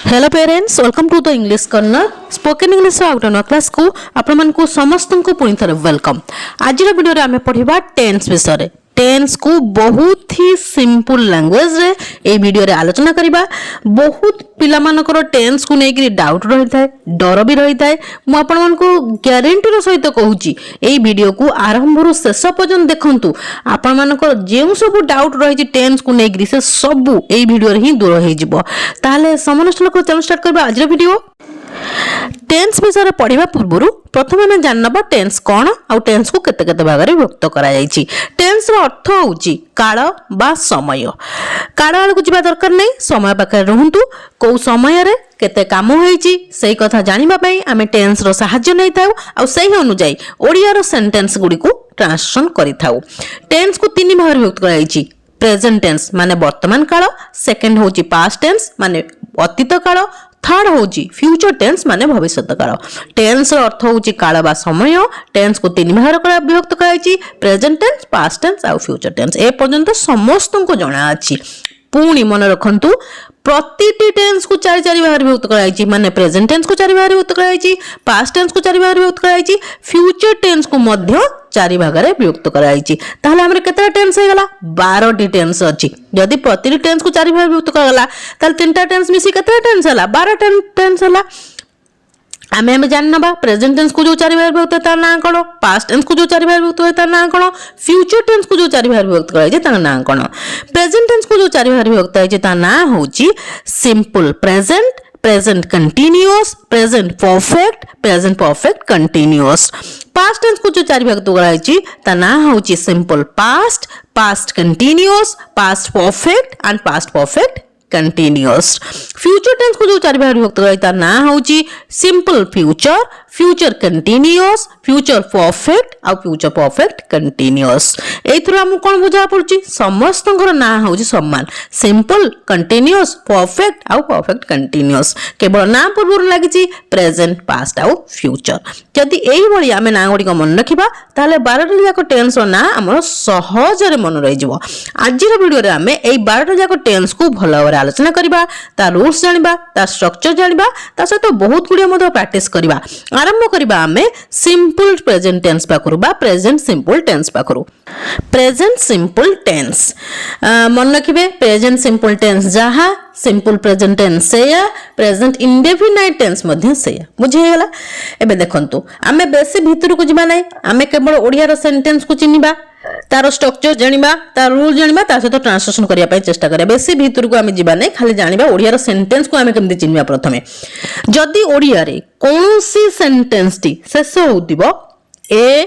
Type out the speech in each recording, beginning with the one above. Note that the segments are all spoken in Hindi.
Hello parents, welcome to the English corner spoken English आउटन क्लास को आपण को समस्त को पुणी थरे वेलकम। आज वीडियो रे आमे पढ़िबा टेंस विषय। टेंस को बहुत ही सिंपल लैंग्वेज रे ए वीडियो रे आलोचना करिबा। बहुत पिला मानकर टेंस को नेकरी डाउट रही थाए, डर भी रही थाए। मु आपण मन को ग्यारंटी रो सहित कहूची ए वीडियो को आरंभ रु शेष पर्यंत देखंतु। आपण मानकर जेउ सब डाउट रही टेंस को नेकरी से सब ए वीडियो रे ही दूर हो जिवो। ताले समस्त लोक चलो स्टार्ट करबा आज रो वीडियो। टेंस विषय पढ़ा पूर्व प्रथम आम जानवा टेंस कौन आउ टेंस को केते केते भाग में विभक्त करा जायछि। टेंस रो अर्थ होउछि काल बा समय। काल आड़ को जिबा दरकार नहीं, समय पाखे रहंतु। को समय रे केते काम होइछि सेही कथा जानिबा पई आमे टेंस रो सहाय्य नै थाउ आ सेही अनुसार ओडिया रो सेंटेंस गुडी को ट्रांसलेशन करि थाउ। टेंस को तीन भाग में विभक्त करा जायछि। प्रेजेंट टेंस माने वर्तमान काल, सेकंड होउछि पास्ट टेंस माने अतीत काल, थर्ड होउची फ्यूचर टेंस माने भविष्य काल। टेंस रो अर्थ होउची काल बा समय। टेंस को तीन भाग में विभक्त कराइछि, प्रेजेंट टेंस, पास्ट टेंस आ फ्यूचर टेंस। ए पर्यंत समस्त को जणा अछि। पुणी मन रखंतु प्रतिटी टेंस को चारि चारि भाग में विभक्त कराइछि। माने प्रेजेंट टेंस को चारि भाग में विभक्त कराइछि, पास्ट टेंस को चारि भाग में विभक्त कराइछि, फ्यूचर टेंस को मध्य चारि भाग में विभक्त कराइछि। ताहले हमरे केतेटा टेंस हे गला? 12 टी टेंस अछि। यदि प्रतिटी टेंस को चारि भाग में विभक्त करागला ताहले तीनटा टेंस मिसी केतेटा टेंस हला? 12 टेंस हला। आमे जाननबा प्रेजेंट टेंस को जो चारि भाग विभक्त है तार नाम कोन, पास्ट टेंस को जो चारि भाग विभक्त है तार नाम कोन, फ्यूचर टेंस को जो चारि भाग विभक्त कराइ जे तार नाम कोन। प्रेजेंट टेंस को जो चारि भाग विभक्त है जे तार नाम होची simple present, present continuous, present perfect, present perfect continuous. Past tense को जो चारि भाग कराइछि तार नाम होची simple past, past continuous, past perfect and past perfect continuous. Future tense को जो चारि भाग विभक्त कराइ तार नाम होची simple future, future continuous, future perfect आ फ्यूचर परफेक्ट कंटीन्यूअस। एथुर हम कोन बुझा पड़छि? समस्तଙ୍କର नाम होची समान, सिंपल, कंटीन्यूअस, परफेक्ट आ परफेक्ट कंटीन्यूअस। केवल नाम पूर्व लागिछि प्रेजेंट, पास्ट आ फ्यूचर। यदि एही भली आमे नाम गुडी को मन रखिबा ताले 12 जाक टेंस रो नाम हमर सहज रे मन रहि जिवो। आज रो वीडियो रे आमे एही 12 जाक टेंस को भलो रे आलोचना करिबा, ता रूल्स जानिबा, ता स्ट्रक्चर जानिबा, ता सहित बहुत गुडी मधो प्रैक्टिस करिबा। आरंभ करिबा आमे सिंपल प्रेजेंट टेंस पाखरु बा प्रेजेंट सिंपल टेंस पाखरु। प्रेजेंट सिंपल टेंस मन रखिबे, प्रेजेंट सिंपल टेंस जहा, सिंपल प्रेजेंट टेंस सेया, प्रेजेंट इंडेफिनाइट टेंस मध्ये सेया। बुझे गेला? एबे देखंतु आमे बेसी भितर को जिबा नै, आमे केवल ओडिया रो सेंटेंस को चिनिबा, तार स्ट्रक्चर जानिबा, तार रूल जानिबा, ता सहित ट्रांसलेशन करिया पय चेष्टा करिया। बेसी भितर को आमे जिबा नै, खाली जानिबा ओडिया रो सेंटेंस को आमे केमति चिनिबा। प्रथमे जदि ओडिया रे कोनोसी सेंटेंस टी शेष होउतिबो ए,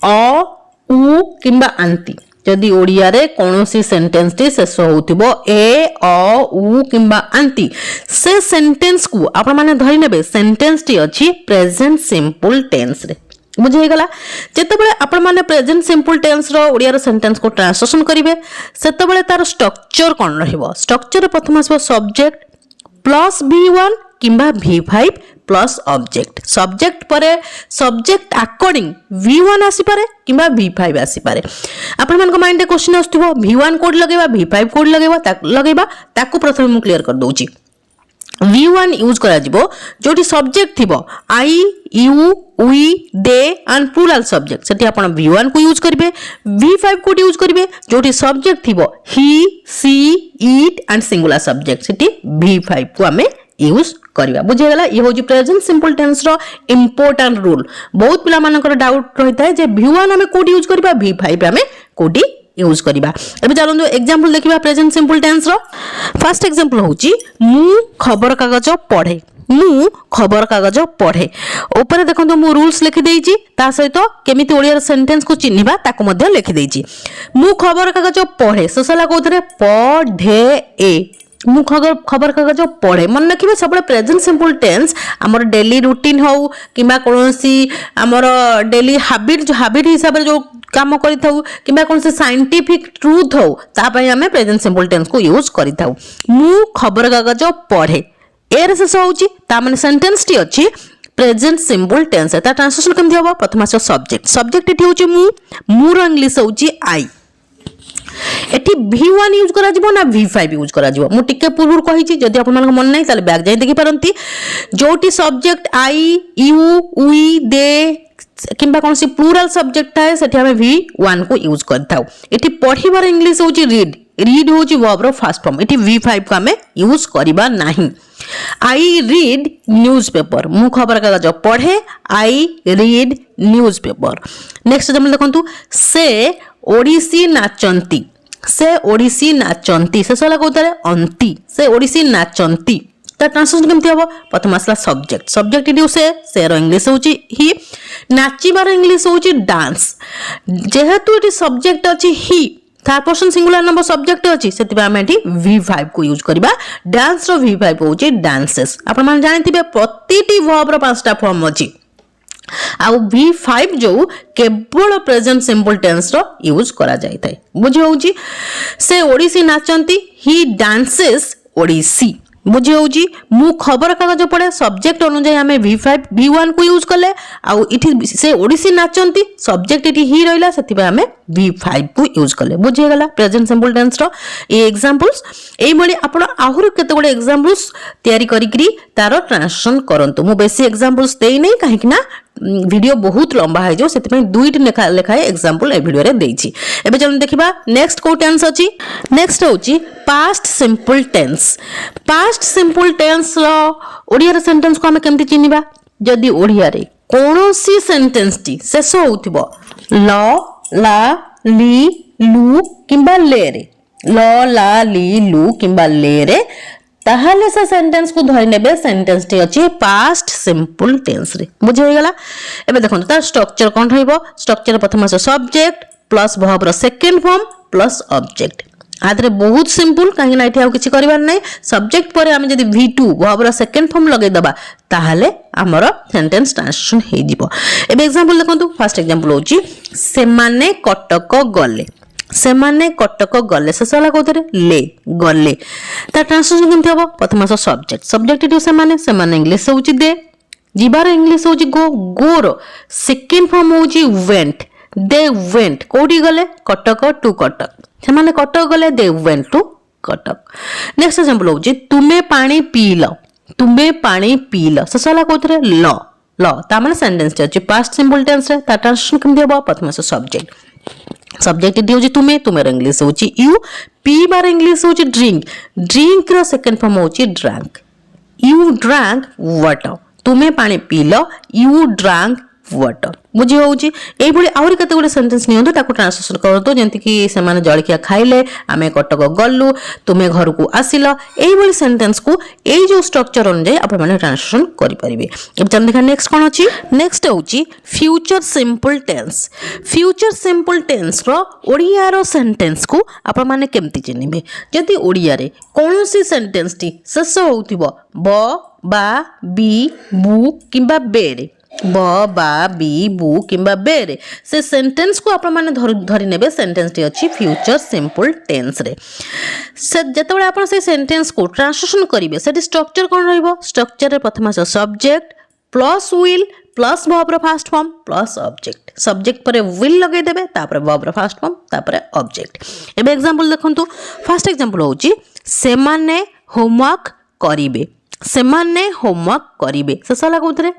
अ, उ किंबा आंती, जदि ओडिया रे कोनोसी सेंटेंस टी शेष होउतिबो ए, अ, उ किंबा आंती, से सेंटेंस को आपण माने धरि नेबे सेंटेंस टी अछि प्रेजेंट सिंपल टेंस रे। बुझे गला? जेतेबेले आपण माने प्रेजेंट सिंपल टेंस रो ओडिया रो सेंटेंस को ट्रांसलेशन करिवे सेतेबेले तार स्ट्रक्चर कोन रहिबो? स्ट्रक्चर रे प्रथम आसबो सब्जेक्ट प्लस V1 किंबा V5 प्लस ऑब्जेक्ट। सब्जेक्ट परे सब्जेक्ट अकॉर्डिंग V1 आसी पारे किंबा V5 आसी पारे। आपण मान को माइंड रे क्वेश्चन आस्तुबो V1 कोड लगेबा, V5 कोड लगेबा ताकू प्रथम मु क्लियर कर दोउची। V1 यूज करा जिवो जोटी सब्जेक्ट थिबो I, you, we, they and plural subject, सेठी आपण V1 को यूज करिवे। V5 को यूज करिवे जोटी सब्जेक्ट थिबो he, she, it and singular subject, सेठी V5 को हमें यूज करिवा। बुझे गला? ये होजी प्रेजेंट सिंपल टेंस रो इंपोर्टेंट रूल। बहुत पिला मानकर डाउट रहिता है जे V1 हमें कोडी यूज करिवा, V5 हमें कोडी यूज करिबा। एबे चलंदो एग्जांपल देखिबा प्रेजेंट सिंपल टेंस रो। फर्स्ट एग्जांपल होची मु खबर कागज पढे। मु खबर कागज पढे ऊपर देखंतो मु रूल्स लिखि देइची, ता सहित केमिति ओडिया सेंटेंस को चिन्हिबा ताको मध्ये लिखि देइची। मु खबर कागज पढे सोसला कोथरे पढे ए। मु खबर कागज पढे मन रखिबे सब प्रेजेंट सिंपल टेंस हमर डेली रूटीन हो किबा कोनोसी हमर डेली हैबिट हिसाब रे जो काम करि थाउ किबा कोनोसी साइंटिफिक ट्रूथ हो ता पय हमें प्रेजेंट सिंपल टेंस को यूज करि थाउ। मु खबर कागज पढे एर शेष होउची ता माने सेंटेंस टी अछि प्रेजेंट सिंपल टेंस। ता ट्रांसलेशन केमथि होबो? प्रथम आस सब्जेक्ट, सब्जेक्ट टी होउची मु रो इंग्लिश होउची आई। एठी V1 यूज करा जिवो ना V5 यूज करा जिवो मु टिके पूर्व कहि छि जदि आपन मन मन नै ताले बैक जाई देखि परंती जोटी सब्जेक्ट आई यू वी दे किंबा कौन सी प्लूराल सब्जेक्ट थाए सेठी हमें V1 को यूज करथाउ एठी पढिबार इंग्लिश होची रीड रीड होची वर्ब रो फर्स्ट फॉर्म एठी V5 को हमें यूज करिबा नाही आई रीड न्यूज़पेपर मु खबर कागज पढ़े I read newspaper next example देखंतु से ओडिसी नाचंती से ओडिसी नाचंती से सला कोतरे अंती से ओडिसी नाचंती ता ट्रांसलेशन केमति हबो प्रथम आसला सब्जेक्ट सब्जेक्ट इडि से रो इंग्लिश होची ही नाचिबार इंग्लिश होची डांस जेहेतु इडि सब्जेक्ट अछि he third person singular number subject अछि सेतिबा हम एठी V5 को यूज करबा डांस रो V5 होची डांसेस आपण मान जानिथिबे प्रतिटी वर्ब रो पांचटा फॉर्म अछि आ V5 जो केवल प्रेजेंट सिंपल टेंस रो यूज करा जाय थाए बुझी होउची से ओडिसी नाचंती ही डांसेस ओडिसी बुझी होउची मु खबर कागज पढ़े सब्जेक्ट अनुसार हमें V5 V1 को यूज करले आ इठी से ओडिसी नाचंती सब्जेक्ट इठी ही रहला सेतिबा हमें V5 को यूज करले बुझी गेला प्रेजेंट सिंपल टेंस रो ए एग्जांपल्स एई बडी आपण आहुर केते गुडे एग्जांपल्स तयारी करिकरी तारो ट्रांसलेशन करंतु मु बेसी एग्जांपल्स देई नै काहे कि ना वीडियो बहुत लंबा है जो सेति पई दुईटी लेखाए एग्जांपल ए वीडियो रे देइछि एबे चलन देखिबा नेक्स्ट को टेंस अछि नेक्स्ट होछि पास्ट सिंपल टेंस रो ओडिया रे सेंटेंस को हम केमति चिनिबा जदी ओडिया रे कोनोसी सेंटेंस टी शेष होउथिबो ल ला ली लू किंबा ले रे ल ला ली लू किंबा ले रे ताहले से सेंटेंस को धरि नेबे सेंटेंस टी अछि पास्ट सिंपल टेंस रे बुझे गेला एबे देखन तार स्ट्रक्चर कोन रहइबो स्ट्रक्चर प्रथम से सब्जेक्ट प्लस वर्ब रो सेकंड फॉर्म प्लस ऑब्जेक्ट आदरे बहुत सिंपल काहे ना एठी आ किछि करबार नै सब्जेक्ट परे हम जदी V2 वर्ब रो सेकंड फॉर्म लगे दबा ताहले हमर सेंटेंस ट्रांसलेशन हे जिवो एबे एग्जांपल देखंतु फर्स्ट एग्जांपल होची से माने कटक गले से माने कटक गले से सला कोतरे ले गले ता ट्रांसलेशन केमति हबो प्रथम से सब्जेक्ट इटु से माने इंग्लिश होची दे जिबार इंग्लिश होची गो रो सेकंड फॉर्म होची वेंट दे वेंट कोडी गले कटक टू कटक से माने कटक गले they went to Cuttack next example होची तुमे पानी पील से सला कोतरे ल ता माने सेंटेंस अछि पास्ट सिंपल टेंस रे ता ट्रांसलेशन केमति हबो प्रथम से सब्जेक्ट इट होची तुमे रो इंग्लिश होची यू पी बार इंग्लिश होची ड्रिंक रो सेकंड फॉर्म होची ड्रैंक यू ड्रैंक वाटर तुमे पानी पीलो यू ड्रैंक वाटर बुझी होउची एई भली आउरी कते गुडे सेंटेंस नियंतु ताको ट्रांसलेशन करतो जेंति कि से माने जळकिया खाइले आमे कटक गल्लु तुमे घर को आसिलो एई भली सेंटेंस को एई जो स्ट्रक्चर अनुसार आपण माने ट्रांसलेशन करि परिबे अब जम देखा नेक्स्ट कोन अछि नेक्स्ट होउची फ्यूचर सिंपल टेंस रो ओडिया रो सेंटेंस को आपण माने केमति चिनिबे जदि ओडिया रे कोनोसी सेंटेंस टी शेष होउथिबो ब बा बी बु किंबा बे रे ब बा बी बु किंबा बे रे से सेंटेंस को आपण माने धरि नेबे सेंटेंस टी अछि फ्यूचर सिंपल टेंस रे से जतबे आपण से सेंटेंस को ट्रांसलेशन करिवे सेटी स्ट्रक्चर कोन रहइबो स्ट्रक्चर रे प्रथम से subject plus will plus verb रो first form plus object subject परे विल लगे देबे तापर वर्ब रो फर्स्ट फॉर्म तापर ऑब्जेक्ट एबे एग्जांपल देखंतु फर्स्ट एग्जांपल होची से माने होमवर्क करिवे से सला कोतरे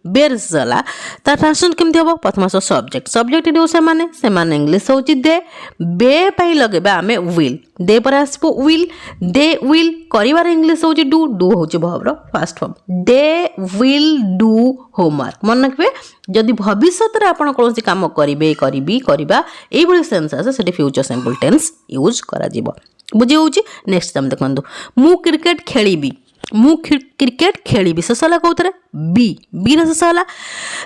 बेर सला ता ट्रांसलेशन केमति हबो प्रथम से सब्जेक्ट इडो से माने इंग्लिश होची दे बे पई लगेबा हमें विल दे पर आसबो विल दे विल करिवार इंग्लिश होची डू होची वर्ब रो first form they will do homework मन रखबे जदि भविष्यत रे आपण कोनसी काम करिबा एई भली सेंस आसे सेठी फ्यूचर सिंपल टेंस यूज करा जिवो बुझी होची नेक्स्ट हम देखंदु मु क्रिकेट खेली से सला कोतरे बी रे सला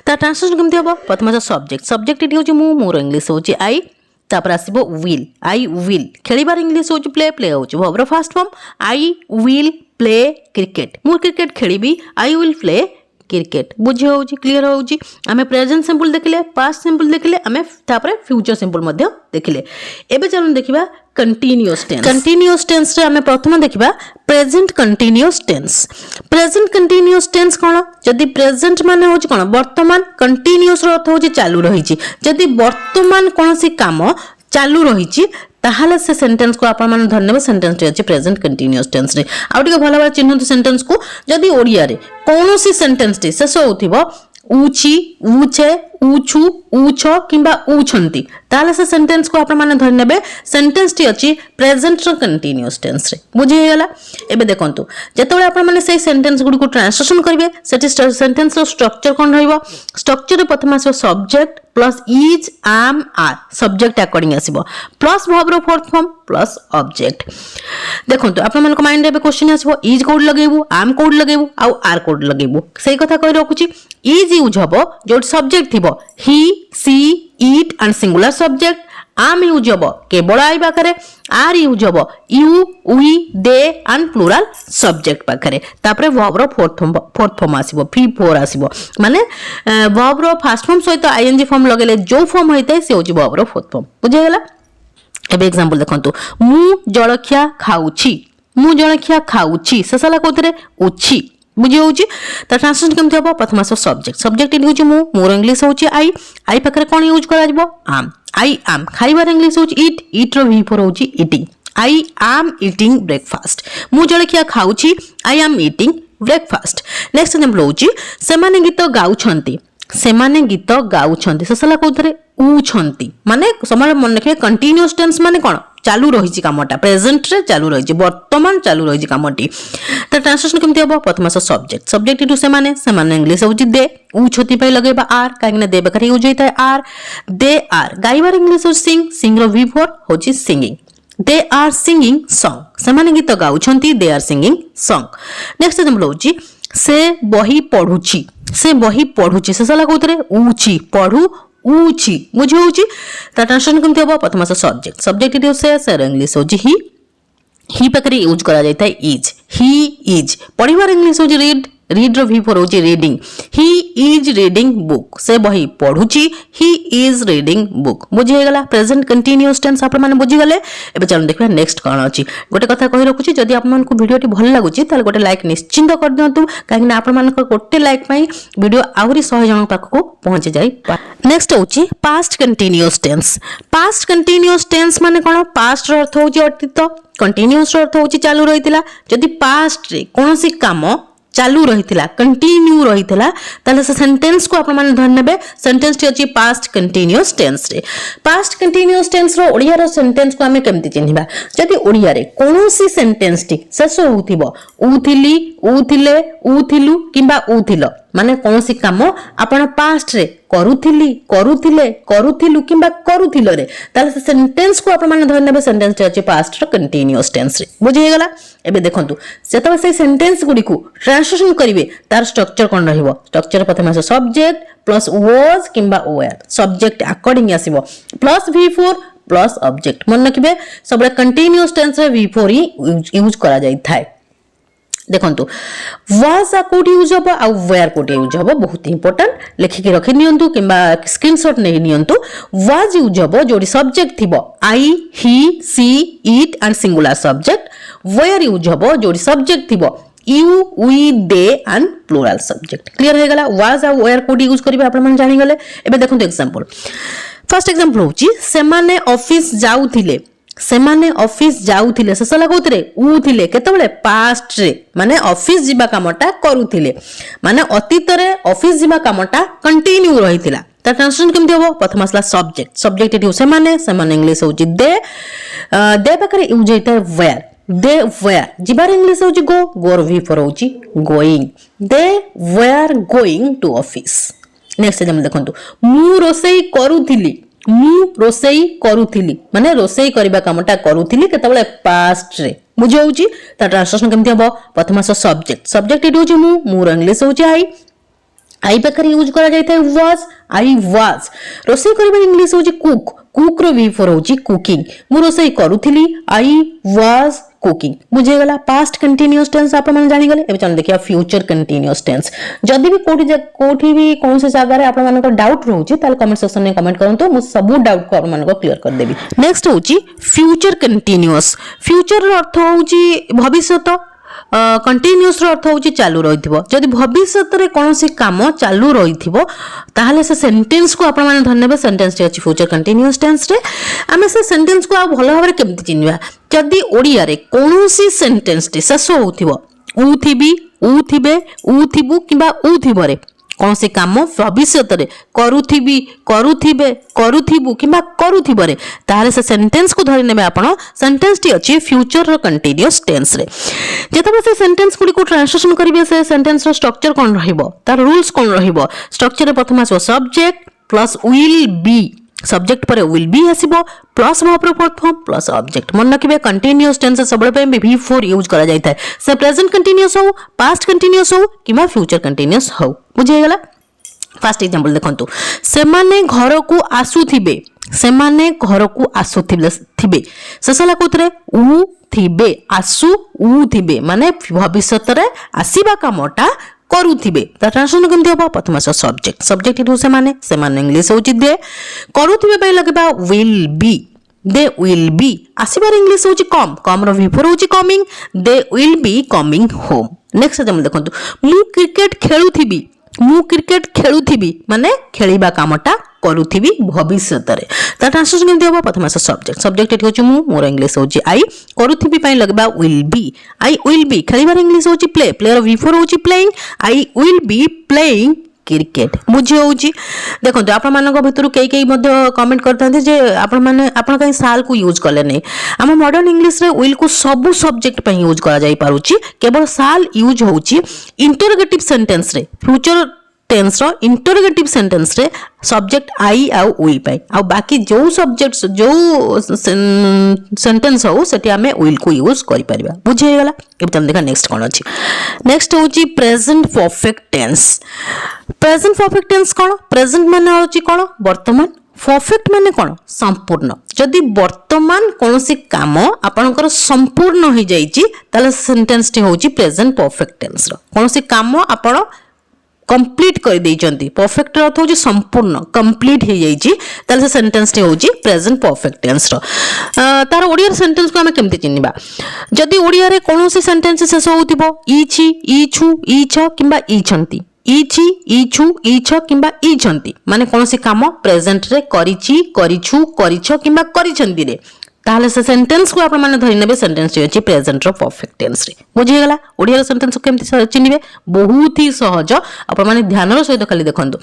ता ट्रांसलेशन केमति हबो प्रथम से सब्जेक्ट इट होची मोर इंग्लिश होची आई तापर आसीबो विल आई विल खेलीबार इंग्लिश होची प्ले होची वर्ब रो first form I will play cricket मु क्रिकेट खेलीबी आई विल प्ले क्रिकेट बुझी होउची क्लियर होउची हमें प्रेजेंट सिंपल देखले पास्ट सिंपल देखले हमें तापर फ्यूचर सिंपल मध्ये देखले एबे चलन देखिबा कंटीन्यूअस टेंस रे हमें प्रथम देखिबा प्रेजेंट कंटीन्यूअस टेंस कोन जदी प्रेजेंट माने होची कोन वर्तमान कंटीन्यूअस रो अर्थ होची चालू रहिची जदी वर्तमान कोनसी काम चालू रहिची ताहाले से सेंटेंस को आपण माने धरनेबे सेंटेंस टी अछि प्रेजेंट कंटीन्यूअस टेंस रे आउटिके भलो भाबे चिन्हतु सेंटेंस को जदी ओडिया रे कोनोसी सेंटेंस टी शेष होथिबो ऊची ऊचे ऊछु ऊछ किंबा ऊछंती ताले से सेंटेंस को आपण माने धरनेबे सेंटेंस टी अछि प्रेजेंट रो कंटीन्यूअस टेंस रे बुझि गेला एबे देखंतु जेतबे आपण माने सेही सेंटेंस गुडी को ट्रांसलेशन करिवे सेटी सेंटेंस रो स्ट्रक्चर कोन रहइबो स्ट्रक्चर रे प्रथम आसो subject plus is am are subject according आसीबो प्लस वर्ब रो फोर्थ फॉर्म प्लस ऑब्जेक्ट देखंतु आपण मानको माइंड रे क्वेश्चन आसीबो इज कोड लगेबो एम कोड लगेबो आ आर कोड लगेबो सेही कथा कहि रखुची इज यूज हबो जो सब्जेक्ट थिबो he she it and singular subject am use हबो केवल आई पाखरे आर यूज हबो you we they and plural subject पाखरे तापरे वर्ब रो फोर्थ फॉर्म आसीबो V4 आसीबो माने वर्ब रो फर्स्ट फॉर्म सहित आईएनजी फॉर्म लगेले जो फॉर्म होइते से होची वर्ब रो फोर्थ फॉर्म बुझे गेला एबे एग्जांपल देखंतु मु जळखिया खाउची ससला कोतरे उची बुझी होची त ट्रांसलेशन केमति हबो प्रथम आसो सब्जेक्ट इन होची मोर इंग्लिश होची आई पाखरे कोन यूज करा जबो आम आई एम खाइबार इंग्लिश होची इट रो V4 होची eating I am eating breakfast मु जळखिया खाउची I am eating breakfast next example होची सेमाने गीत गाउछंती ससला कोथरे उछंती माने समय मन रखिबे कंटीन्यूअस टेंस माने कोन चालू रहिछि कामटा प्रेजेंट रे चालू रहिछि वर्तमान चालू रहिछि कामटी त ट्रांसलेशन केमति हबो प्रथम सब्जेक्ट टू सेमाने इंग्लिश होछि दे उछति पय लगेबा आर कागिना दे बखरे यूज होइता आर दे आर गाइबार इंग्लिश होछि सिंग रो V4 होछि singing they are singing song सेमाने गीत गाउछंती they are singing song next example होछि से बही पढुछि से सला कोतरे ऊची पढु ऊची बुझे होची ता ट्रांसलेशन केमति हबो प्रथम सब्जेक्ट इट से इंग्लिश होची ही पकरे यूज करा जायता इज ही इज पढिबार इंग्लिश होची रीड रो V4 होची reading he is reading book से बही पढुची ही इज रीडिंग बुक बुझी गेला प्रेजेंट कंटीन्यूअस टेंस आपण माने बुझी गेले एबे चलो देखबा नेक्स्ट कोन अछि गोटे कथा कहि रखुची जदि आपण मानको वीडियोटी भल लागुची ताले गोटे लाइक निश्चिंत कर दियंतु काहे आपण मानको गोटे लाइक पई वीडियो आहुरी 100 जन पाखको पहुंच जाई नेक्स्ट होची पास्ट कंटीन्यूअस टेंस माने कोन पास्ट रो अर्थ होची अतीत कंटीन्यूअस रो अर्थ होची चालू रहितिला जदि पास्ट रे कोनोसी काम चालू रहितिला कंटिन्यू रहितिला ताले से सेंटेंस को आपण माने धन नेबे सेंटेंस टी अछि पास्ट कंटीन्यूअस टेंस रो ओडिया रो सेंटेंस को हमें केमति चिन्हिबा जदि ओडिया रे कोनोसी सेंटेंस टी शेष होउथिबो उथिली उथिले उथिलु किबा उथिलो माने कोनोसी काम आपण पास्ट रे करूथिलु किबा करूथिलो रे ताले से सेंटेंस को आपण माने धन नेबे सेंटेंस टी अछि पास्ट रो कंटीन्यूअस टेंस रे बुझि गेला एबे देखंतु सेतबे से सेंटेंस गुडी को ट्रांसलेशन करिवे तार स्ट्रक्चर कोन रहिबो स्ट्रक्चर प्रथम आसे सब्जेक्ट प्लस वाज किबा वेयर सब्जेक्ट अकॉर्डिंग आसीबो प्लस V4 प्लस ऑब्जेक्ट मन रखिबे सबले कंटीन्यूअस टेंस रे V4 ही यूज करा जाई थाए देखंतु वाज आ कोड यूज हबो आ वेयर कोड यूज हबो बहुत इंपोर्टेंट लिखि के रखि नियंतु किबा स्क्रीनशॉट नै नियंतु वाज यूज हबो जोडी सब्जेक्ट थिबो I he she it and singular subject were use हबो जोडी सब्जेक्ट थिबो you we they and plural subject clear हे गला वाज आ वेयर कोड यूज करिवे आपण मन जानि गले एबे देखंतु एग्जांपल फर्स्ट एग्जांपल होची सेमाने ऑफिस जाउथिले ससला कोतरे उथिले केतबेले पास्ट रे माने ऑफिस जिबा कामटा करूथिले माने अतीत रे ऑफिस जिबा कामटा कंटिन्यू रहितिला ता ट्रांसलेशन केमति होबो प्रथम असला सब्जेक्ट इट सेमाने इंग्लिश होची दे बकरे यूज होइता वेयर दे वेयर जिबार इंग्लिश होची गोर V4 होची going they were going to office next example देखंतु मु रोसई करूथिली माने रोसई करबा कामटा करूथिली केतबेले पास्ट रे बुझौची ता ट्रांसलेशन केमति हबो प्रथम सब्जेक्ट इट होची मोर इंग्लिश होची आई पाखरे यूज करा जायते आई वाज रोसई करबा इंग्लिश होची कुक रो V4 होची कुकिंग मु रोसई करूथिली आई वाज कुकिंग बुझे गला पास्ट कंटीन्यूअस टेंस आपण मन जानि गले एबे चल देखिया फ्यूचर कंटीन्यूअस टेंस जदी भी कोठी भी कोन से जगह रे आपण मन को डाउट रहउची ताल कमेंट सेक्शन में कमेंट करंतो मु सब डाउट को आपण मन को क्लियर कर देबी नेक्स्ट होची फ्यूचर कंटीन्यूअस फ्यूचर रो अर्थ होची भविष्यत कंटिन्यूअस अर्थ होची चालू रहिथिबो जदि भविष्य रे कोनोसी काम चालू रहिथिबो ताहले से सेंटेंस को आपण माने धन्यबे सेंटेंस टे अछि फ्यूचर कंटिन्यूअस टेंस रे आमे से सेंटेंस को आ भलो भाबरे केमति चिनिबा जदि ओडिया रे कोनोसी सेंटेंस टे शेष होथिबो उ थिबी उ थिबे उ थिबु किबा उ थिबरे कौन से काम भविष्य रे करुथिबी करुथिबे करुथिबु किबा करुथिबरे तारे से सेंटेंस को धरि नेबे आपण सेंटेंस टी अछि फ्यूचर रो कंटीन्यूअस टेंस रे जेतबे से सेंटेंस गुडी को ट्रांसलेशन करिवे से सेंटेंस रो स्ट्रक्चर कोन रहिबो तार रूल्स कोन रहिबो स्ट्रक्चर रे प्रथम आसो subject plus will be subject पर विल बी आसीबो plus verb form plus object मन रखिबे कंटीन्यूअस टेंस सबले पे V4 यूज करा जायता है से प्रेजेंट कंटीन्यूअस हो पास्ट कंटीन्यूअस हो किबा फ्यूचर कंटीन्यूअस हो बुझे गेला फर्स्ट एग्जांपल देखंतु सेमाने घर को आसुथिबे सेमाने घर को आसुथिबे ससला कोथरे उ थिबे आसु उ थिबे माने भविष्य रे आसीबा कामटा करुथिबे ता ट्रांसलेशन केमति होबो प्रथम सब्जेक्ट सब्जेक्ट इटु सेमाने इंग्लिश होची दे करुथिबे पय लगबा will be they will be आसीबार इंग्लिश होची कम रो V4 होची coming they will be coming home next example देखंतु मु क्रिकेट खेलुथिबी माने खेलिबा कामटा करुथिबी भविष्य रे ता ट्रांसलेशन केमति होबो प्रथम सब्जेक्ट एठी होची मु मोर इंग्लिश होची आई करुथिबी पय लगबा विल बी खेलिबार इंग्लिश होची प्ले रो V4 होची playing I will be playing cricket बुझी होची देखो आपण मानक भितर कई मध्य कमेंट करथांते जे आपण माने आपण कहीं साल को यूज करले नै हम मॉडर्न इंग्लिश रे विल को सब सब्जेक्ट पे यूज करा जाई पारुची केवल साल यूज होची इंटरोगेटिव सेंटेंस रे फ्यूचर टेंस रो इंटरोगेटिव सेंटेंस रे सब्जेक्ट आई आ विल पाई आ बाकी जो सब्जेक्ट्स जो सेंटेंस हो सेठी हमें विल को यूज करि परिबा बुझे गेला अब तम देखा नेक्स्ट कोन अछि नेक्स्ट होची प्रेजेंट परफेक्ट टेंस कोन प्रेजेंट माने होची कोन वर्तमान परफेक्ट माने कोन संपूर्ण जदि वर्तमान कोनोसी काम आपनकर संपूर्ण हो जाईची ताले सेंटेंस टी होची प्रेजेंट परफेक्ट टेंस रो कोनोसी काम आपण कंप्लीट कर देइचंती परफेक्ट अर्थ होची संपूर्ण कंप्लीट हे जाईची ताले सेंटेंस टी होची प्रेजेंट परफेक्ट टेंस रो तार ओडिया सेंटेंस को हमें केमति चिनिबा जदि ओडिया रे कोनोसी सेंटेंस शेष होतिबो इछि इछु इछ किबा इछंती इछि इछु इछ किबा इछंती माने कोनोसी काम प्रेजेंट रे करिछि करिछु करिछ किबा करिछंती रे ताहले से सेंटेंस को आपण माने धरि नेबे सेंटेंस अछि प्रेजेंट रो परफेक्ट टेंस रे बुझि गेला ओडिया सेंटेंस को केमति चिनिबे बहुत ही सहज आपण माने ध्यान रो सहित खाली देखंतु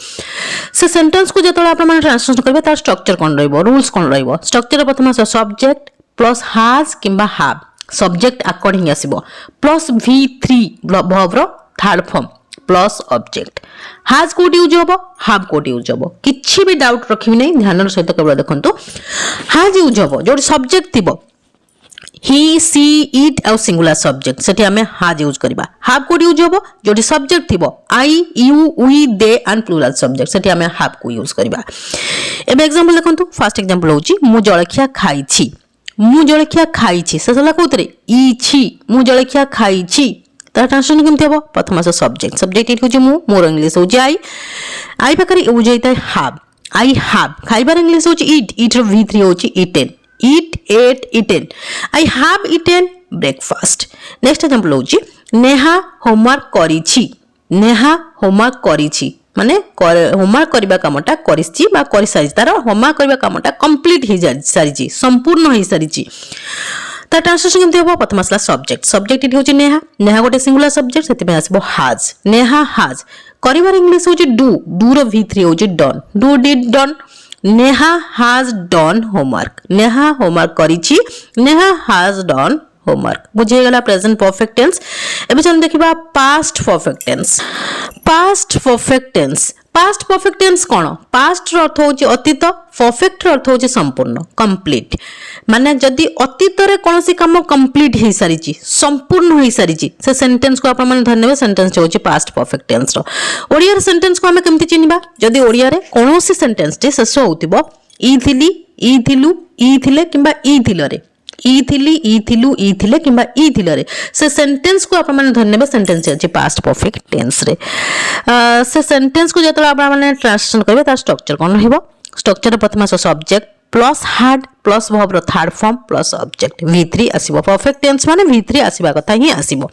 से सेंटेंस को जतोला आपण माने ट्रांसलेशन करबे तार स्ट्रक्चर कोन रहइबो रूल्स कोन रहइबो स्ट्रक्चर प्रथम सब्जेक्ट प्लस हैज किबा हैव सब्जेक्ट अकॉर्डिंग आसीबो प्लस V3 वर्ब रो third form plus object has कोड यूज होबो हैव कोड यूज होबो किछि भी डाउट रखिबि नै ध्यान रो सहित केवल देखंतु हैज यूज होबो जो सब्जेक्ट थिबो ही सी इट आ सिंगुलर सब्जेक्ट सेठी हमें हैज यूज करबा हैव कोड यूज होबो जो सब्जेक्ट थिबो I you we they and plural subject सेठी हमें हैव को यूज करबा एबे एग्जांपल देखंतु फर्स्ट एग्जांपल होची मु जळखिया खाइछि सेसला कोतरे इछि मु जळखिया खाइछि तार ट्रांसलेशन केमति होबो प्रथम सब्जेक्ट इट होची मु मोर इंग्लिश होची आई पाखरे यूज होइता हैव आई हैव खाइबार इंग्लिश होची इट रो V3 होची eaten eaten I have eaten breakfast next example होची नेहा होमवर्क करिछि माने होमवर्क करबा कामटा करिछि बा करि सारि तार होमवर्क करबा कामटा कंप्लीट हे सारिछि संपूर्ण हे सारिछि ता ट्रांसलेशन केमति होबो प्रथम असला सब्जेक्ट इट होची नेहा गोटे सिंगुलर सब्जेक्ट सेति में आसीबो हैज नेहा हैज करिवार इंग्लिश होची डू रो V3 होची done do did done Neha has done homework करिछि नेहा हैज डन होमवर्क बुझे गेला प्रेजेंट परफेक्ट टेंस एबे चल देखिबा पास्ट परफेक्ट टेंस कोन पास्ट रो अर्थ होची अतीत परफेक्ट रो अर्थ होची संपूर्ण कंप्लीट माने जदी अतीत रे कोनोसी काम कंप्लीट हे सारिची संपूर्ण हे सारिची से सेंटेंस को आपण माने धन्यवाद सेंटेंस होची पास्ट परफेक्ट टेंस रो ओडिया रे सेंटेंस को हमें केमति चिनिबा जदी ओडिया रे कोनोसी सेंटेंस टे शेष होतिबो ई थिली ई थिलु ई थिले किबा ई थिलो रे ई थिली ई थिलु ई थिले किबा ई थिलो रे से सेंटेंस को आपण माने धन्यवाद सेंटेंस अछि पास्ट परफेक्ट टेंस रे से सेंटेंस को जतला आपण माने ट्रांसलेशन करबे ता स्ट्रक्चर कोन रहइबो स्ट्रक्चर प्रथम subject plus had plus verb third form plus object V3 आसीबो परफेक्ट टेंस माने V3 आसीबा कथा ही आसीबो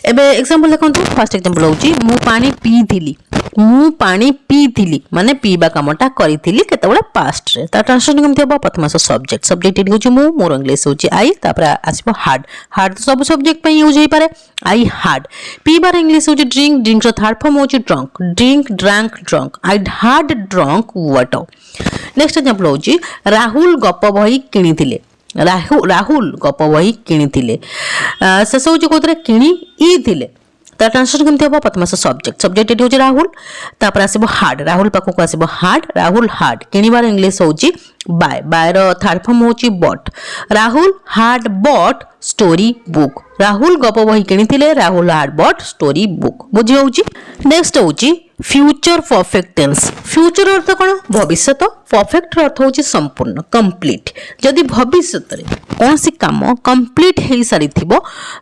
एबे एग्जांपल देखंतु फर्स्ट एग्जांपल होची मु पानी पीथिली मु पानी पीथिली माने पीबा कामटा करिथिली केतबेला पास्ट रे ता ट्रांसलेशन केमति हबो प्रथम सब्जेक्ट सब्जेक्ट इट होची मु मोर इंग्लिश होची आई तापर आसीबो हार्ड हार्ड सब सब्जेक्ट पे यूज होई पारे आई हार्ड पीबार इंग्लिश होची ड्रिंक ड्रिंक रो थर्ड फॉर्म होची drunk drink drank drunk I had drunk water next example होची राहुल गप बही किनिथिले राहुल गप बही किनिथिले शेष होची कोतरे किनि ई थिले ता ट्रांसलेशन केमति हबो प्रथम सब्जेक्ट सब्जेक्ट एटी होची राहुल तापर आसीबो हार्ड राहुल पाखो को आसीबो हार्ड राहुल हार्ड किनिबार इंग्लिश होची बाय बाय रो थर्ड फॉर्म होची bought Rahul had bought story book Rahul गप बही किनिथिले Rahul had bought story book बुझी होची नेक्स्ट होची फ्यूचर परफेक्ट टेंस फ्यूचर अर्थ कोन भविष्यत परफेक्ट अर्थ होची संपूर्ण कंप्लीट जदि भविष्यत रे कोनसी काम कंप्लीट हेई सारी थिबो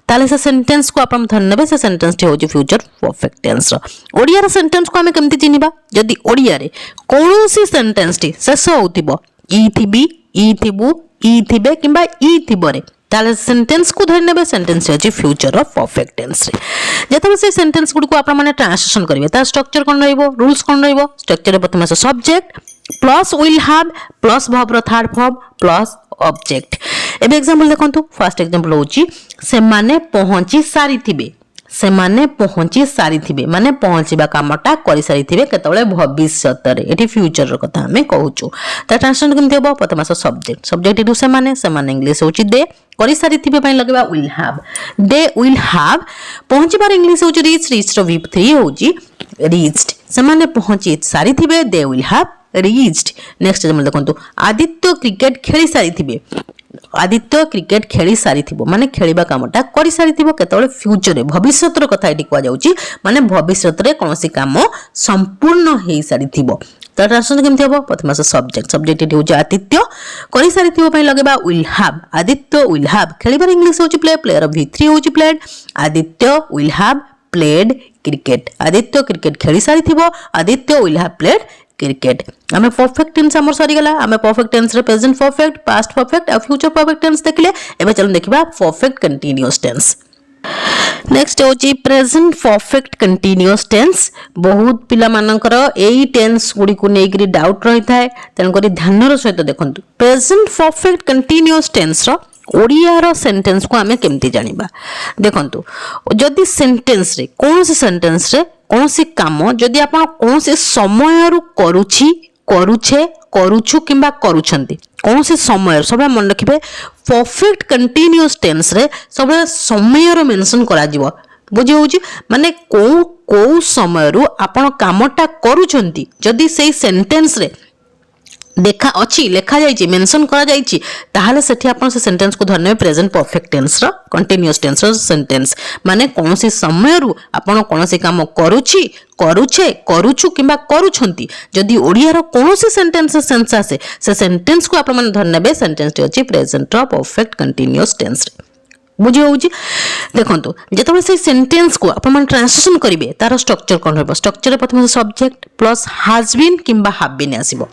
ताले से सेंटेंस को आपण धन नेबे से सेंटेंस टी होची फ्यूचर परफेक्ट टेंस रो ओडिया रे सेंटेंस को हमें केमति चिनिबा जदि ओडिया रे कोनसी सेंटेंस टी शेष होतिबो ई थिबी ई थिबु ई थिबे किंबा ई थिबो रे ताले सेंटेंस को धरि नेबे सेंटेंस अछि फ्यूचर ऑफ परफेक्ट टेंस रे जेतबे से सेंटेंस गुड को आपण माने ट्रांसलेशन करिवे ता स्ट्रक्चर कोन रहइबो रूल्स कोन रहइबो स्ट्रक्चर रे प्रथम से subject plus will have plus verb रो थर्ड फॉर्म प्लस ऑब्जेक्ट एबे एग्जांपल देखंतु फर्स्ट एग्जांपल होची से माने पहुंची सारी थिबे से माने पहुंची सारी थिबे माने पहुंचीबा कामटा करि सारी थिबे केतबेले भविष्यत रे एठी फ्यूचर रो कथा हमें कहूचु ता ट्रांसलेशन केमति हबो प्रथम से सब्जेक्ट सब्जेक्ट इटु से माने इंग्लिश होची दे करि सारी थिबे पई लगेबा will have they will have पहुंचीबार इंग्लिश होची रीच रीच रो V3 होची रीच्ड से माने पहुंची सारी थिबे they will have reached next example देखंतु आदित्य क्रिकेट खेली सारी थिबे आदित्य क्रिकेट खेली सारी थिबो माने खेलिबा कामटा करि सारी थिबो केतबेले फ्यूचर रे भविष्यत रो कथा एठी कुआ जाउची माने भविष्यत रे कोनोसी काम संपूर्ण हेई सारी थिबो ता ट्रांसलेशन केमति हबो प्रथम से सब्जेक्ट सब्जेक्ट एठी होची आदित्य करि सारी थिबो पई लगेबा will have Aditya will have खेलिबार इंग्लिश होची प्ले प्लेयर V3 होची played Aditya will have played cricket Aditya cricket खेली सारी थिबो Aditya will have played cricket हमें परफेक्ट टेंस हमर सरी गला हमें परफेक्ट टेंस रे प्रेजेंट परफेक्ट पास्ट परफेक्ट और फ्यूचर परफेक्ट टेंस देखले एबे चलो देखिबा परफेक्ट कंटीन्यूअस टेंस नेक्स्ट होची प्रेजेंट परफेक्ट कंटीन्यूअस टेंस बहुत पिला मानकर एई टेंस गुडी को नेगिरी डाउट रही थाए तन करी ध्यान रो सहित देखंतु प्रेजेंट परफेक्ट कंटीन्यूअस टेंस रो ओडिया रो सेंटेंस को हमें केमति जानिबा देखंतु जदी सेंटेंस रे कोनसी सेंटेंस रे कोनसी काम जदी आपण कोनसी समय रु करूछि करूछे करूछु किंबा करूछंती कोनसी समय सब मन रखिबे परफेक्ट कंटीन्यूअस टेंस रे सब समय रो मेंशन करा जिवो बुझी होची माने को समय रु आपण कामटा करूछंती जदी सेही सेंटेंस रे देखा अच्छी लेखा जाइए मेंशन करा जाइए ताहले सेठी आपण से सेंटेंस को धरने प्रेजेंट परफेक्ट टेंस रो कंटीन्यूअस टेंस रो सेंटेंस माने कोनसी समय रु आपण कोनसी काम करूछि करूछे करूछु किंबा करूछंती जदी ओडिया रो कोनसी सेंटेंस सेंस आसे से सेंटेंस को आपण मन धरनेबे सेंटेंस टी अछि प्रेजेंट रो परफेक्ट कंटीन्यूअस टेंस रे बुझी होची देखंतु जेतबे से सेंटेंस को आपण मन ट्रांसलेशन करिवे तार स्ट्रक्चर कोन होबो स्ट्रक्चर रे प्रथम सब्जेक्ट प्लस हैज बीन किंबा हैव बीन आसीबो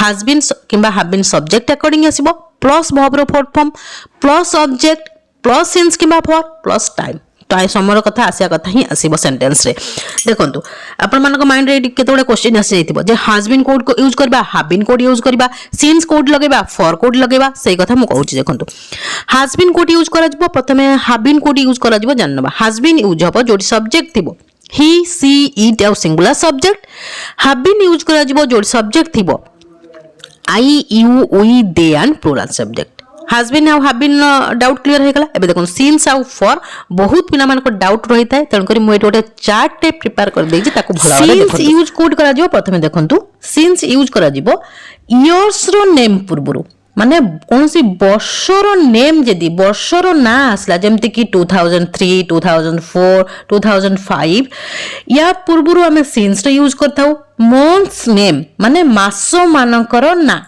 हैज बीन किंबा हैव बीन सब्जेक्ट अकॉर्डिंग आसीबो प्लस वर्ब रो fourth form plus object plus since किंबा फॉर प्लस टाइम टाइम समय कथा आसिया कथा ही आसीबो सेंटेंस रे देखंतु आपण मानको माइंड रे केतोडे क्वेश्चन आसी जाइतिबो जे हैज बीन कोड को यूज करबा हैव बीन कोड यूज करबा सिंस कोड लगेबा फॉर कोड लगेबा सेही कथा मु कहूची देखंतु हैज बीन कोड यूज करा जिवो प्रथमे हैव बीन कोड यूज करा जिवो जानबा हैज बीन यूज हबो जोडी सब्जेक्ट थिबो ही सी इट आउ singular subject have been use करा जिवो जोडी सब्जेक्ट थिबो I you we they and plural subject has been have been doubt clear हे गला एबे देखन since आउ for बहुत पिना मान को डाउट रही थाए तन करी मोय गोटे चार्ट टे प्रिपेयर कर देजी ताको भला वाला देखन since यूज कोड करा जिवो प्रथमे देखंतु since यूज करा जिवो इयर्स रो नेम पुरबुरु माने कोनसी वर्षर नेम जदी वर्षर ना आसला जेमति कि 2003 2004 2005 या पुरबुरु हमें since रे यूज करथाउ months नेम माने मासो मानकर ना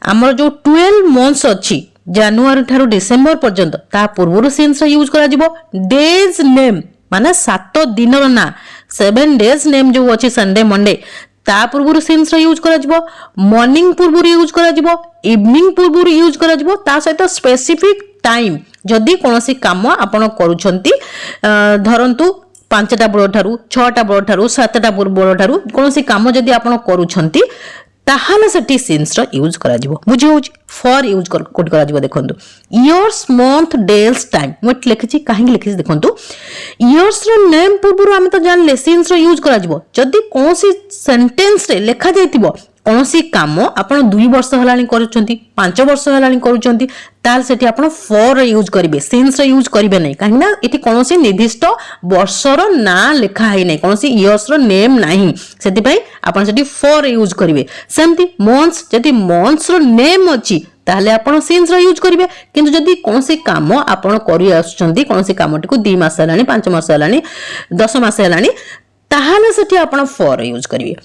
हमर जो 12 months अछि जनवरी ठारू डिसेंबर पर्यंत ता पूर्वरु सिंस यूज करा जिवो डेज नेम माने 7 दिन ना 7 डेज नेम जो अछि संडे मंडे ता पूर्व सिंस यूज कर मॉर्निंग पूर्व यूज कर इवनिंग पूर्व यूज कर ता सहित स्पेसिफिक टाइम जदि कौन काम आपण करूछंती धरंतु 5टा बेल ठारू 6टा बेल ठारू 7टा बेल ठारू कौन काम जदि आपण करूछंती ताहाले सेठी सिंस रो यूज करा जिवो बुझी होची फॉर यूज कोड करा जिवो देखंतु इयर्स मंथ डेज टाइम मोट लिखिछि काहे लिखिछि देखंतु इयर्स रो नेम पूर्व हम तो जानले सिंस रो यूज करा जिवो जदि कोनसी सेंटेंस रे लिखा जायतिबो कोनसी काम आपण 2 वर्ष हलानी करूछंती 5 वर्ष हलानी करूछंती ताल सेठी आपण फॉर यूज करिवे सिंस रो यूज करिवे नै काहे ना एठी कोनसी निर्दिष्ट वर्षर ना लिखा है नै कोनसी इयर्स रो नेम नाही सेति पई आपण सेठी फॉर यूज करिवे सेमती मंथ्स जदि मंथ्स रो नेम अछि ताहले आपण सिंस रो यूज करिवे किंतु जदि कोनसी काम आपण करि आछंती कोनसी कामटी को 2 मास हलानी 5 मास हलानी 10 मास हलानी ताहले सेठी आपण फॉर यूज करिवे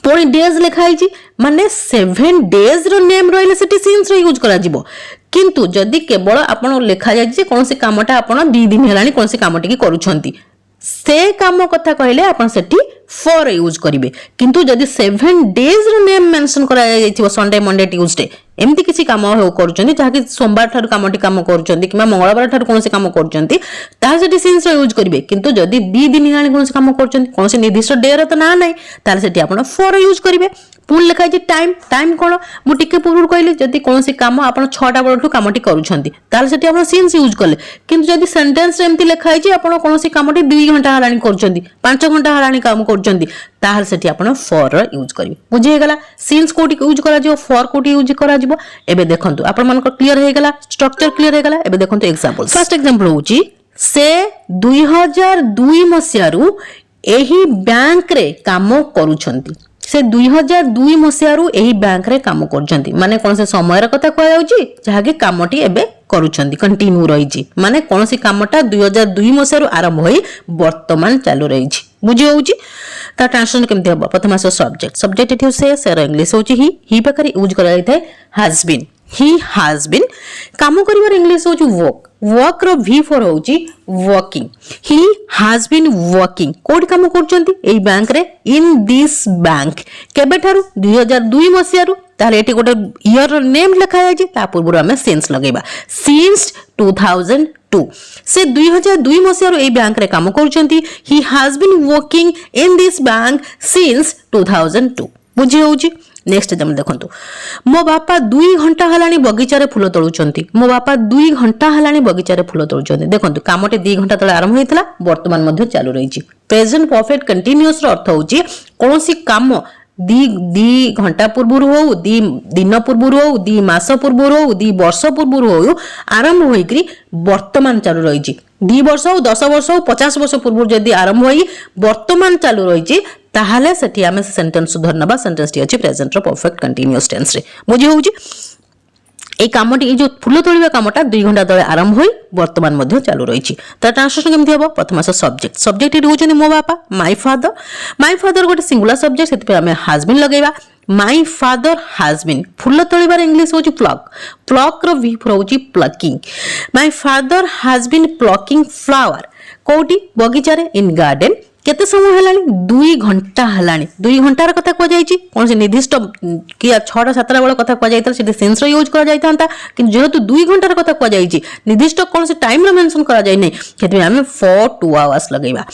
पुणी डेज लिखाई माने 7 डेज रो नेम रहिले सेठी सिंस रो यूज करा जिवो किंतु जदि केवल आपण लिखा जाय जे कोनसी कामटा आपण 2 दिन हेलानी कोनसी कामटी की करूछंती से काम कथा कहले आपण सेठी फॉर यूज करिवे किंतु जदि 7 डेज रो नेम मेंशन करा जायथिबो संडे मंडे ट्यूसडे एमती किसी काम हो करूछंती जहाकि सोमवार ठार कामटी काम करूछंती किबा मंगलवार ठार कोनसी काम करूछंती ता सेठी सिंस रो यूज करिवे किंतु जदि 2 दिन हेलानी कोनसी काम करूछंती कोनसी निर्दिष्ट डे रो त ना नै ताले सेठी आपण फॉर यूज करिवे पुणी लिखा है टाइम टाइम कौन मुझे पूर्व कहली जदि कौन काम आप 6टा बेलू कामटी करुँच सिंस यूज कले किंतु जदि सेंटेंस एमती लिखा है आपड़ कौन कामटी 2 घंटा हलानी कर 5 घंटा हलानी काम कर फॉर यूज करेंगे बुझीगला सिंस कोटी यूज कर फॉर कोटी यूज कर देखो आपण मन क्लियर होगा स्ट्रक्चर क्लियर होगा एबे देखो एग्जांपल फर्स्ट एग्जांपल होची से 2002 मसियारू एही बैंक रे काम करूछंती से 2002 मसियारू एही बैंक रे काम करछंती माने कोन से समय रा कथा कहै जाउची जहाके कामटी एबे करूछंती कंटिन्यू रहिची माने कोन से कामटा 2002 मसियारू आरंभ होई वर्तमान चालू रहिची बुझी होउची ता ट्रांसलेशन केमते हबो प्रथम आस सब्जेक्ट सब्जेक्ट एठी से इंग्लिश होउची ही प्रकार यूज करा जाय has been he has been काम करिवार इंग्लिश होउची वर्क वर्क रो v फॉर होउची working he has been working कोड काम करचंती एई बैंक रे इन दिस बैंक केबे थारु 2002 मसियारू ताले एठी गोटे ईयर रो नेम लिखा जायची ता पूर्व हमें सिंस लगेबा सिंस 2002 से 2002 मसियारू एई बैंक रे काम करचंती he has been working in this bank since 2002 बुझी होउची नेक्स्ट एग्जांपल देखंतु मो बापा 2 घंटा हलानी बगीचा रे फूल तोळुचंती मो बापा 2 घंटा हलानी बगीचा रे फूल तोळुचंती देखंतु कामटे 2 घंटा तळे आरंभ होइतला वर्तमान मध्ये चालू रहिची प्रेजेंट परफेक्ट कंटीन्यूअस रो अर्थ होची कोनोसी काम दी घंटा पूर्व हो दी दिन पूर्व हो दी मास पूर्व हो दी वर्ष पूर्व हो आरंभ होइकरी वर्तमान चालू रहिची 2 वर्ष हो 10 वर्ष हो 50 वर्ष पूर्व जदी आरंभ होई वर्तमान चालू रहिची ताहाले सेठी आमे सेंटेंस सुधार नबा सेंटेंस टी अछि प्रेजेंट रो परफेक्ट कंटीन्यूअस टेंस रे बुझी होउची ए कामटी ए जो फूल तोलिबा कामटा 2 घंटा तळे आरंभ होई वर्तमान मध्ये चालू रहिची त ट्रांसलेशन केमथि हबो प्रथम आस सब्जेक्ट सब्जेक्ट इट होचनी मो बापा माय फादर गोटे सिंगुलर सब्जेक्ट सेति पे हमें हैज बीन लगेबा माय फादर हैज बीन फूल तोलिबार इंग्लिश होची प्लक रो वी होची plucking my father has been plucking flower कोटी बगीचा रे इन गार्डन केते समय हलानी 2 घंटा हलानी 2 घंटार कथा को जाईची कोन से निर्दिष्ट किया 6टा 7टा बेला कथा को जाईता से सेंस रो यूज करा जाईतांता कि जेहेतु 2 घंटार कथा को जाईची निर्दिष्ट कोन से टाइम रो मेंशन करा जाई नै केते हमें फॉर 2 आवर्स लगेबा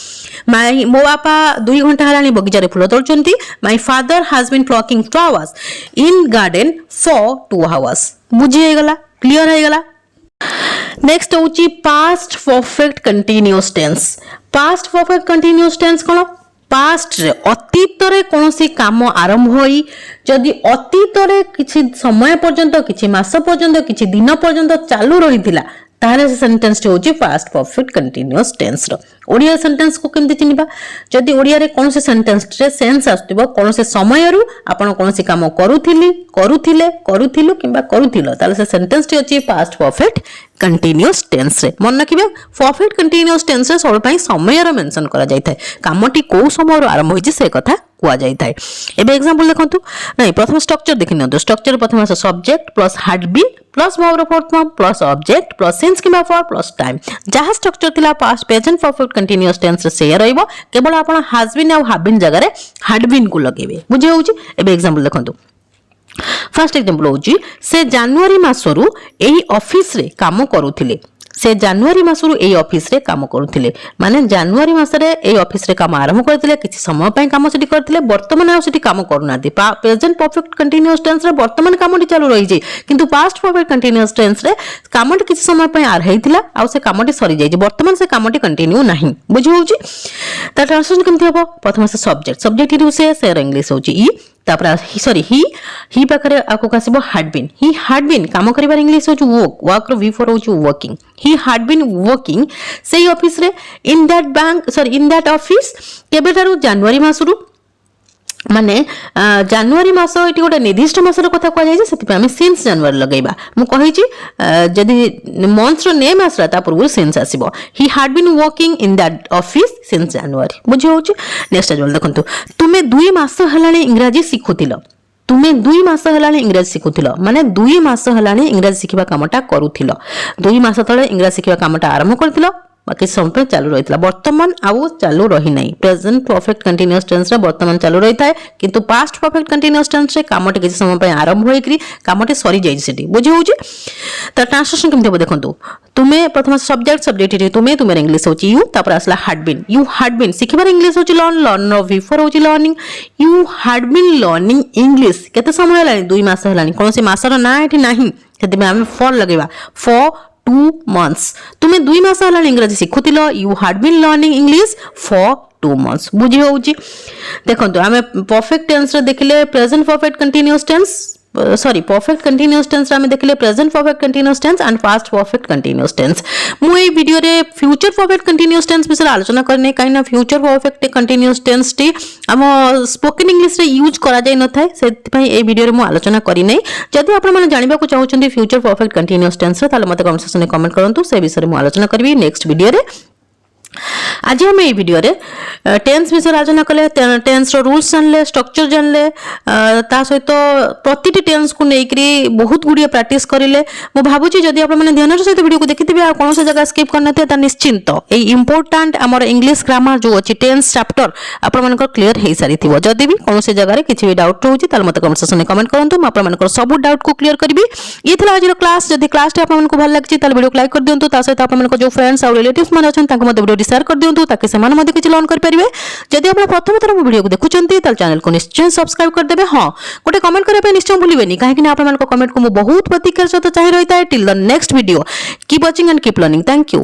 माय मो बापा 2 घंटा हलानी बगीचा रे फूल तोळचंती my father has been plucking flowers in garden for 2 hours बुझी हेगला क्लियर हेगला नेक्स्ट होची past perfect continuous tense past perfect continuous tense कोन पास्ट रे अतीत रे कोनोसी काम आरंभ होई जदि अतीत रे किछि समय पर्यंत किछि मास पर्यंत किछि दिन पर्यंत चालू रहितिला ताले सेंटेंस होची पास्ट परफेक्ट कंटीन्यूअस टेंस रो ओडिया सेंटेंस को केमति चिनिबा जदि ओडिया रे कोन से सेंटेंस रे सेंस आस्तिबो कोन से समय रु आपण कोन से काम करूथिले किबा करूथिलो ताले से सेंटेंस टी होची पास्ट परफेक्ट कंटीन्यूअस टेंस रे मन रखिबे परफेक्ट कंटीन्यूअस टेंस रे सब पई समय रो मेंशन करा जाय थाए कामटी को समय रो आरंभ होई से कथा कुआ जाय थाए एबे एग्जांपल देखंतु नहीं प्रथम स्ट्रक्चर देखिनंतु स्ट्रक्चर प्रथम subject plus had been plus verb form plus object plus since किबा फॉर प्लस टाइम जहा स्ट्रक्चर थिला past present perfect continuous tense रे से रहइबो केवल आपण हैज बीन आ हैव बीन जगह रे हैड बीन को लगेबे बुझे होउची एबे एग्जांपल देखंतु फर्स्ट एग्जांपल होउची से जनवरी मासरु एही ऑफिस रे काम करूथिले से जनवरी मासरु एही ऑफिस रे काम करूथिले माने जनवरी मास रे एही ऑफिस रे काम आरंभ करथिले किछि समय पय काम सेठी करथिले वर्तमान आ सेठी काम करूनाती प्रेजेंट परफेक्ट कंटीन्यूअस टेंस रे वर्तमान कामटी चालू रही जे किंतु पास्ट परफेक्ट कंटीन्यूअस टेंस रे कामटी किछि समय पय आर हेतिला आ से कामटी सरी जाय जे वर्तमान से कामटी कंटिन्यू नाही बुझी होउची त ट्रांसलेशन केमथि हबो प्रथम से सब्जेक्ट इरु से इंग्लिश होउची ई तापर सॉरी ही पाखरे आको कासिबो हैड बीन काम करिबार इंग्लिश होची वर्क रो वी फॉर होची working he had been working सेही ऑफिस रे इन दैट ऑफिस केबेटारू जनवरी मासरू माने जनवरी मास एटी गोटे निर्दिष्ट मासर कथा कह जाय जे सेति पे हम सिंस जनवरी लगेबा मु कहि छी जदी मंथ रो नेम आसला ता पूर्व सिंस आसीबो he had been working in that office since January बुझे होची नेक्स्ट जल देखंतु तुमे 2 मास हलाने इंग्रजी सिखुतिलो तुमे 2 मास हलाने इंग्रजी सिखुतिलो माने 2 मास हलाने इंग्रजी सिखिबा कामटा करूतिलो 2 मास तळे इंग्रजी सिखिबा कामटा आरंभ करतिलो बाकी समय चालू रही वर्तमान आउ चालू रही नहीं प्रेजेंट परफेक्ट कंटीन्यूअस टेंस रे वर्तमान चालू रही थाए किंतु पास्ट परफेक्ट कंटीन्यूअस टेंस रे कामटे किछि समय पय आरंभ होइकरी कामटे सरी जाई सेठी बुझी होउची त ट्रांसलेशन केमते देखंतु तुमे प्रथम सब्जेक्ट रे तुमे इंग्लिश होची यू तापर असला हैड बीन सिखिबार इंग्लिश होची लर्न रो वी फॉर होची learning you had been learning English केते समय लानी 2 मास हलानी कोन से मासर ना एठी नाही सेति में हम फॉर लगेबा फॉर 2 months तुमे 2 मास हलानी इंग्रजी सिखुतिलो you had been learning English for 2 months बुझी होउची देखंतु हमें परफेक्ट टेंस रे देखले present perfect continuous tense sorry perfect continuous tense रे हमें देखले present perfect continuous tense and past perfect continuous tense मु ए वीडियो रे फ्यूचर परफेक्ट कंटीन्यूअस टेंस विषय आलोचना करने काइना फ्यूचर परफेक्ट कंटीन्यूअस टेंस टी हम स्पोकन इंग्लिश रे यूज करा जाय न थाए सेति पई ए वीडियो रे मु आलोचना करी नै जदि आपण माने जानिबा को चाहउछन्ती फ्यूचर परफेक्ट कंटीन्यूअस टेंस रे ताले मते कमेंट सेक्शन में कमेंट करंतु से विषय रे मु आलोचना करबी नेक्स्ट वीडियो रे आज हम ये वीडियो रे टेंस विषय आलोचना कले टेंस रो रूल्स जानले स्ट्रक्चर जानले ता सहित प्रतिटी टेंस को नेकरी बहुत गुडिया प्रैक्टिस करिले मु भाबुची जदी आपण माने ध्यान सहित वीडियो को देखिथिबे आ कोन से जगह स्किप करना थे ता निश्चिंत ए इंपोर्टेंट हमर इंग्लिश ग्रामर जो अछि टेंस चैप्टर आपण मानकर क्लियर हे सारी थिबो जदी भी कोन से जगह रे किछि भी डाउट रहउची ताल मते कमेंट सेक्शन में कमेंट करंतु म आपण मानकर सब डाउट को क्लियर करबी ये थला आज रो क्लास जदी क्लास टे आपण मानको भल लागछि ताल वीडियो को लाइक कर दियंतु ता सहित आपण मानको जो फ्रेंड्स और रिलेटिव्स मन अछन ताको मते वीडियो शेयर कर दियंतु ताकि समान मध्ये किछि लर्न कर परिबे जदि आपण प्रथम थर मो वीडियो को देखुचंती ताल चैनल को निश्चय सब्सक्राइब कर देबे हां गोटे कमेंट करे पे निश्चय भूलिबेनी काहे कि आपण मानको कमेंट को मो बहुत प्रतिक्रिया सहित चाहि रहिता है till the next video keep watching and keep learning thank you.